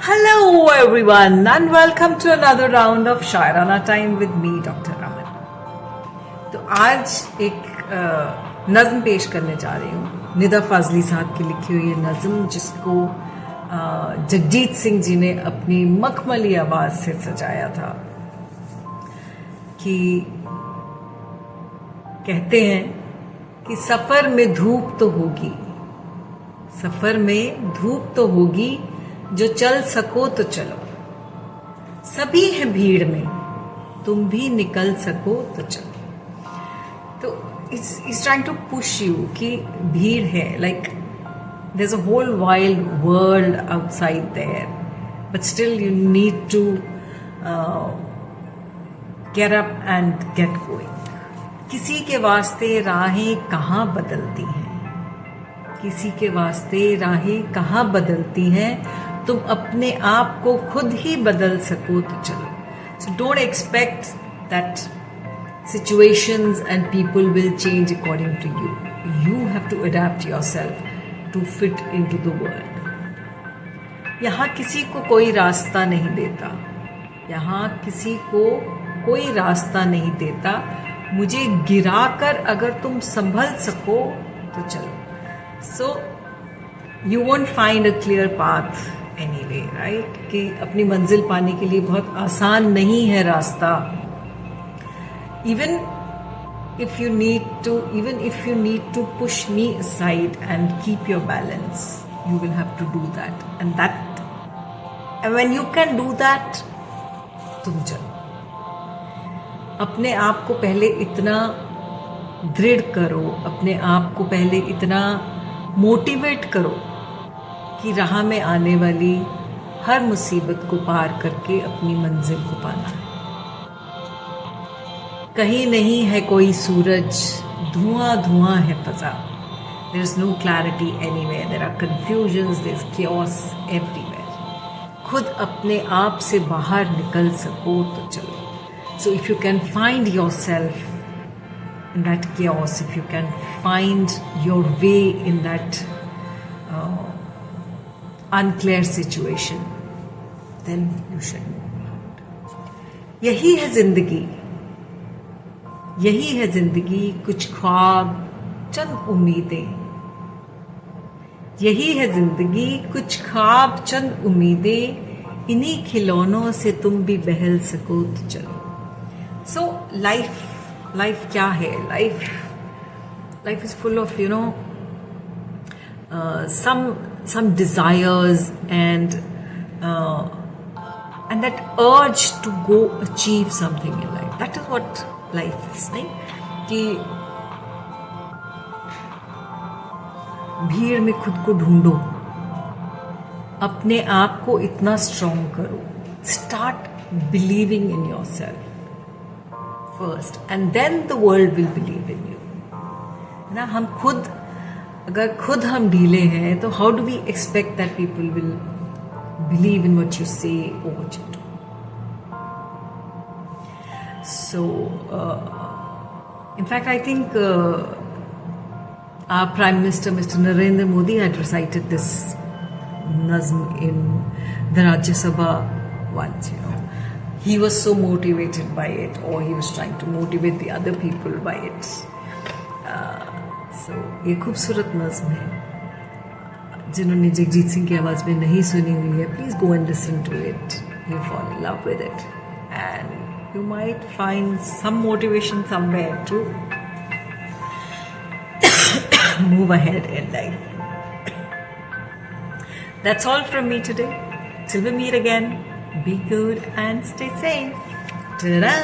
Hello everyone and welcome to another round of Shairana Time with me Dr. Raman। तो आज एक नज़्म पेश करने जा रही हूँ निदा फाजली साहब की लिखी हुई नज़्म, जिसको जगजीत सिंह जी ने अपनी मखमली आवाज से सजाया था। कि कहते हैं कि सफर में धूप तो होगी, सफर में धूप तो होगी, जो चल सको तो चलो, सभी हैं भीड़ में, तुम भी निकल सको तो चलो। तो it's trying to push you कि भीड़ है, like there is a whole wild world outside there, but still you need to get up and get going. किसी के वास्ते राहें कहाँ बदलती हैं, किसी के वास्ते राहें कहाँ बदलती हैं, तुम अपने आप को खुद ही बदल सको तो चलो। So don't expect that situations and people will change according to you. You have to adapt yourself to fit into the world. यहाँ किसी को कोई रास्ता नहीं देता, यहाँ किसी को कोई रास्ता नहीं देता, मुझे गिराकर अगर तुम संभल सको तो चलो। So you won't find a clear path anyway, right? कि अपनी मंजिल पाने के लिए बहुत आसान नहीं है रास्ता। Even if you need to push me aside and keep your balance, you will have to do that. And when you can do that, तुम चलो। अपने आप को पहले इतना दृढ़ करो, अपने आप को पहले इतना मोटिवेट करो कि राह में आने वाली हर मुसीबत को पार करके अपनी मंजिल को पाना है। कहीं नहीं है कोई सूरज, धुआं धुआं है फजा। There is no clarity anywhere, there are confusions, there is chaos everywhere. खुद अपने आप से बाहर निकल सको तो चलो। So if you can find yourself in that chaos, if you can find your way in that unclear situation, then you should move out. यही है जिंदगी, यही है जिंदगी, कुछ ख्वाब चंद उम्मीदें। यही है जिंदगी, कुछ ख्वाब चंद उम्मीदें, इन्हीं खिलौनों से तुम भी बहल सको तो चलो। So लाइफ क्या है? Life is full of some desires and that urge to go achieve something in life. That is what life is, नहीं? कि भीड़ में खुद को ढूंढो, अपने आप को इतना स्ट्रॉन्ग करो, start believing in yourself first and then the world will believe in you। ना हम खुद, अगर खुद हम ढीले हैं तो how do we expect that people will believe in what you say or what you do? So in fact I think our Prime Minister Mr. Narendra Modi had recited this nazm in the Rajya Sabha once, He was so motivated by it, or he was trying to motivate the other people by it. So ये खूबसूरत नज़्म है। जिन्होंने जगजीत सिंह की आवाज़ में नहीं सुनी हुई है, please go and listen to it. You'll fall in love with it, and you might find some motivation somewhere to move ahead in life. That's all from me today. Till we meet again. Be good and stay safe. Ta-da!